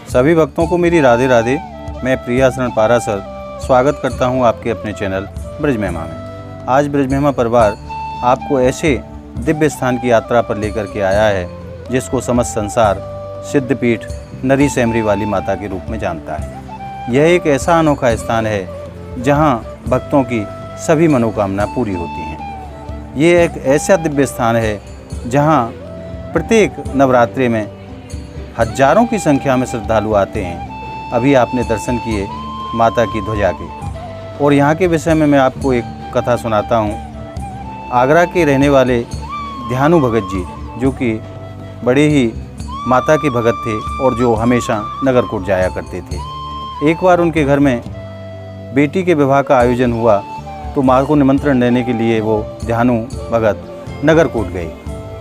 सभी भक्तों को मेरी राधे राधे। मैं प्रिया शरण पारासर स्वागत करता हूं आपके अपने चैनल ब्रज महिमा में। आज ब्रज महिमा परिवार आपको ऐसे दिव्य स्थान की यात्रा पर लेकर के आया है जिसको समस्त संसार सिद्धपीठ नरी सेमरी वाली माता के रूप में जानता है। यह एक ऐसा अनोखा स्थान है जहां भक्तों की सभी मनोकामना पूरी होती हैं। ये एक ऐसा दिव्य स्थान है जहां प्रत्येक नवरात्रि में हजारों की संख्या में श्रद्धालु आते हैं। अभी आपने दर्शन किए माता की ध्वजा के, और यहाँ के विषय में मैं आपको एक कथा सुनाता हूँ। आगरा के रहने वाले ध्यानु भगत जी, जो कि बड़े ही माता के भगत थे और जो हमेशा नगरकोट जाया करते थे। एक बार उनके घर में बेटी के विवाह का आयोजन हुआ तो माँ को निमंत्रण देने के लिए वो ध्यानु भगत नगरकोट गए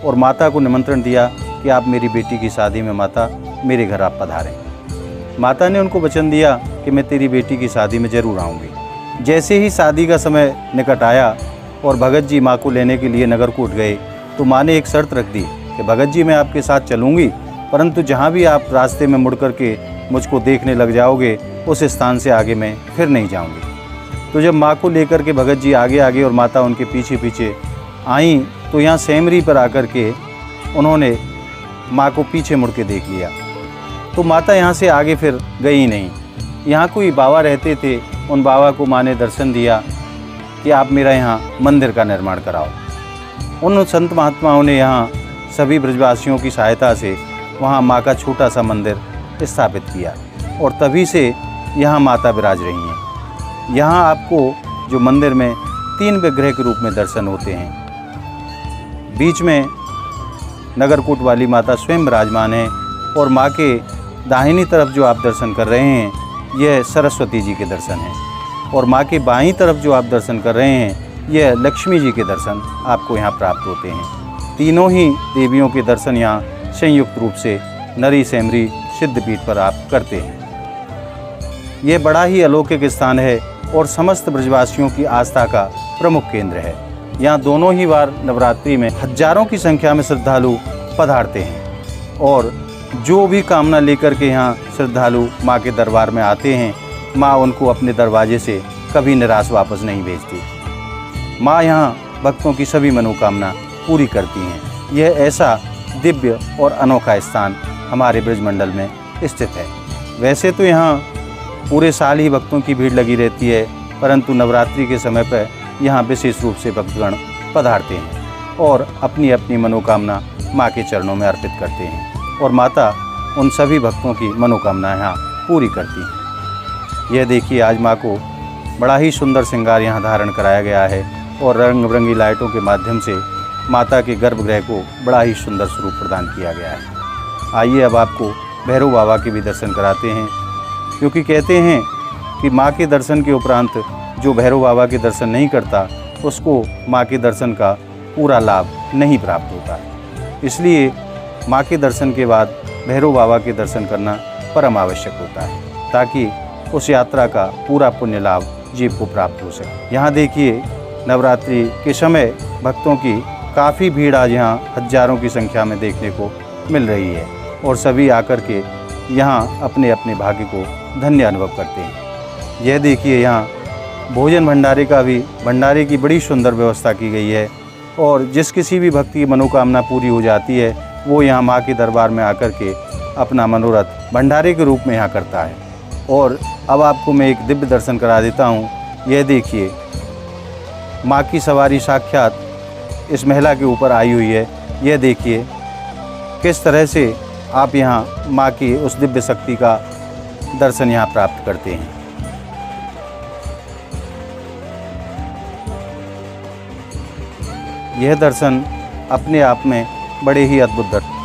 और माता को निमंत्रण दिया कि आप मेरी बेटी की शादी में माता मेरे घर आप पधारें। माता ने उनको वचन दिया कि मैं तेरी बेटी की शादी में ज़रूर आऊँगी। जैसे ही शादी का समय निकट आया और भगत जी माँ को लेने के लिए नगरकोट गए तो माँ ने एक शर्त रख दी कि भगत जी मैं आपके साथ चलूँगी, परंतु जहाँ भी आप रास्ते में मुड़ कर के मुझको देखने लग जाओगे उस स्थान से आगे मैं फिर नहीं जाऊँगी। तो जब माँ को लेकर के भगत जी आगे आगे और माता उनके पीछे पीछे आईं तो यहाँ सेमरी पर आकर के उन्होंने माँ को पीछे मुड़ के देख लिया। तो माता यहाँ से आगे फिर गई नहीं। यहाँ कोई बाबा रहते थे, उन बाबा को माँ ने दर्शन दिया कि आप मेरा यहाँ मंदिर का निर्माण कराओ। उन संत महात्माओं ने यहाँ सभी ब्रजवासियों की सहायता से वहाँ माँ का छोटा सा मंदिर स्थापित किया और तभी से यहाँ माता विराज रही हैं। यहाँ आपको जो मंदिर में 3 विग्रह के रूप में दर्शन होते हैं। बीच में नगरकोट वाली माता स्वयं विराजमान है और माँ के दाहिनी तरफ जो आप दर्शन कर रहे हैं यह सरस्वती जी के दर्शन हैं, और माँ के बाईं तरफ जो आप दर्शन कर रहे हैं यह लक्ष्मी जी के दर्शन आपको यहाँ प्राप्त होते हैं। तीनों ही देवियों के दर्शन यहाँ संयुक्त रूप से नरी सेमरी सिद्धपीठ पर आप करते हैं। ये बड़ा ही अलौकिक स्थान है और समस्त ब्रजवासियों की आस्था का प्रमुख केंद्र है। यहाँ दोनों ही बार नवरात्रि में हजारों की संख्या में श्रद्धालु पधारते हैं और जो भी कामना लेकर के यहाँ श्रद्धालु माँ के दरबार में आते हैं, माँ उनको अपने दरवाजे से कभी निराश वापस नहीं भेजती। माँ यहाँ भक्तों की सभी मनोकामना पूरी करती हैं। यह ऐसा दिव्य और अनोखा स्थान हमारे ब्रजमंडल में स्थित है। वैसे तो यहाँ पूरे साल ही भक्तों की भीड़ लगी रहती है, परंतु नवरात्रि के समय पर यहाँ विशेष रूप से भक्तगण पधारते हैं और अपनी अपनी मनोकामना माँ के चरणों में अर्पित करते हैं और माता उन सभी भक्तों की मनोकामना यहाँ पूरी करती हैं। यह देखिए, आज माँ को बड़ा ही सुंदर श्रृंगार यहाँ धारण कराया गया है और रंग बिरंगी लाइटों के माध्यम से माता के गर्भगृह को बड़ा ही सुंदर स्वरूप प्रदान किया गया है। आइए अब आपको भैरव बाबा के भी दर्शन कराते हैं, क्योंकि कहते हैं कि माँ के दर्शन के उपरांत जो भैरव बाबा के दर्शन नहीं करता उसको माँ के दर्शन का पूरा लाभ नहीं प्राप्त होता है। इसलिए माँ के दर्शन के बाद भैरव बाबा के दर्शन करना परम आवश्यक होता है, ताकि उस यात्रा का पूरा पुण्य लाभ जीव को प्राप्त हो सके। यहाँ देखिए, नवरात्रि के समय भक्तों की काफ़ी भीड़ आज यहाँ हजारों की संख्या में देखने को मिल रही है और सभी आकर के यहाँ अपने अपने भाग्य को धन्य अनुभव करते हैं। यह देखिए, यहाँ भोजन भंडारे की बड़ी सुंदर व्यवस्था की गई है और जिस किसी भी भक्ति की मनोकामना पूरी हो जाती है वो यहाँ माँ के दरबार में आकर के अपना मनोरथ भंडारे के रूप में यहाँ करता है। और अब आपको मैं एक दिव्य दर्शन करा देता हूँ। यह देखिए, माँ की सवारी साक्षात इस महिला के ऊपर आई हुई है। यह देखिए किस तरह से आप यहाँ माँ की उस दिव्य शक्ति का दर्शन यहाँ प्राप्त करते हैं। यह दर्शन अपने आप में बड़े ही अद्भुत दर्शन।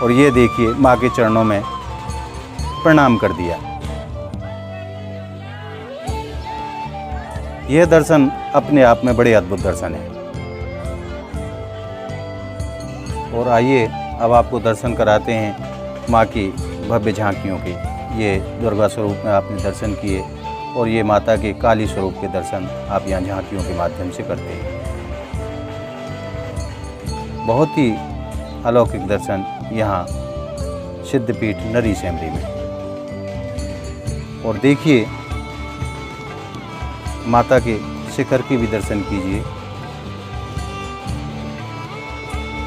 और ये देखिए, माँ के चरणों में प्रणाम कर दिया। यह दर्शन अपने आप में बड़े अद्भुत दर्शन है। और आइए अब आपको दर्शन कराते हैं माँ की भव्य झांकियों के। ये दुर्गा स्वरूप में आपने दर्शन किए और ये माता के काली स्वरूप के दर्शन आप यहाँ झांकियों के माध्यम से करते हैं। बहुत ही अलौकिक दर्शन यहाँ सिद्धपीठ नरी सेमरी में। और देखिए माता के शिखर के भी दर्शन कीजिए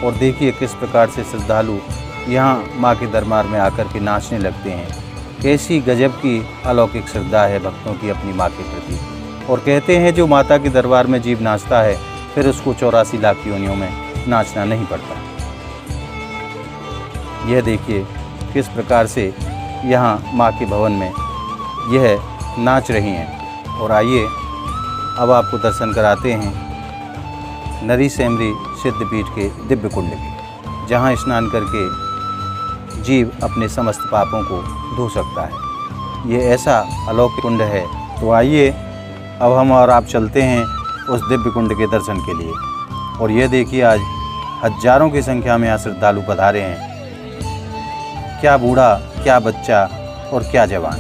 और देखिए किस प्रकार से श्रद्धालु यहाँ माँ के दरबार में आकर के नाचने लगते हैं। कैसी गजब की अलौकिक श्रद्धा है भक्तों की अपनी माँ के प्रति। और कहते हैं जो माता के दरबार में जीव नाचता है फिर उसको 84 लाख योनियों में नाचना नहीं पड़ता। यह देखिए किस प्रकार से यहाँ माँ के भवन में यह नाच रही हैं। और आइए अब आपको दर्शन कराते हैं नरी सेमरी सिद्धपीठ के दिव्य कुंड के, जहाँ स्नान करके जीव अपने समस्त पापों को धो सकता है। ये ऐसा अलौकिक कुंड है। तो आइए अब हम और आप चलते हैं उस दिव्य कुंड के दर्शन के लिए। और ये देखिए आज हजारों की संख्या में यहाँ श्रद्धालु पधारे हैं। क्या बूढ़ा, क्या बच्चा और क्या जवान,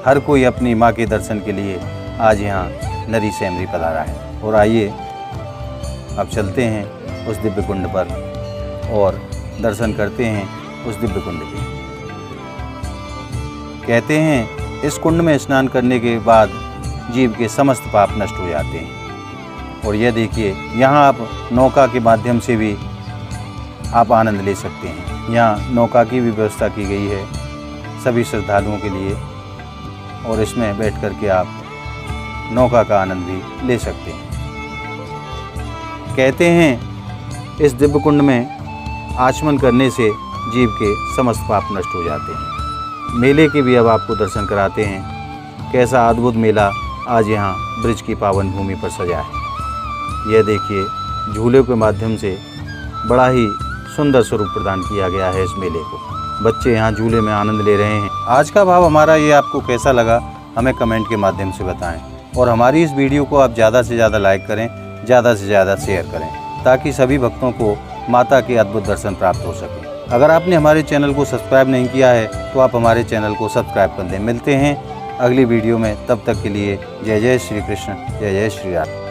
हर कोई अपनी माँ के दर्शन के लिए आज यहाँ नरी सेमरी पधारा है। और आइए अब चलते हैं उस दिव्य कुंड पर और दर्शन करते हैं उस दिव्य कुंड के। कहते हैं इस कुंड में स्नान करने के बाद जीव के समस्त पाप नष्ट हो जाते हैं। और यह देखिए यहाँ आप नौका के माध्यम से भी आप आनंद ले सकते हैं। यहाँ नौका की भी व्यवस्था की गई है सभी श्रद्धालुओं के लिए और इसमें बैठ कर के आप नौका का आनंद भी ले सकते हैं। कहते हैं इस दिव्य कुंड में आचमन करने से जीव के समस्त पाप नष्ट हो जाते हैं। मेले के भी अब आपको दर्शन कराते हैं। कैसा अद्भुत मेला आज यहाँ ब्रज की पावन भूमि पर सजा है। यह देखिए झूले के माध्यम से बड़ा ही सुंदर स्वरूप प्रदान किया गया है इस मेले को। बच्चे यहाँ झूले में आनंद ले रहे हैं। आज का भाव हमारा ये आपको कैसा लगा हमें कमेंट के माध्यम से बताएं और हमारी इस वीडियो को आप ज़्यादा से ज़्यादा लाइक करें, ज़्यादा से ज़्यादा शेयर करें ताकि सभी भक्तों को माता के अद्भुत दर्शन प्राप्त हो सके। अगर आपने हमारे चैनल को सब्सक्राइब नहीं किया है तो आप हमारे चैनल को सब्सक्राइब कर दें। मिलते हैं अगली वीडियो में, तब तक के लिए जय जय श्री कृष्ण, जय जय श्री राम।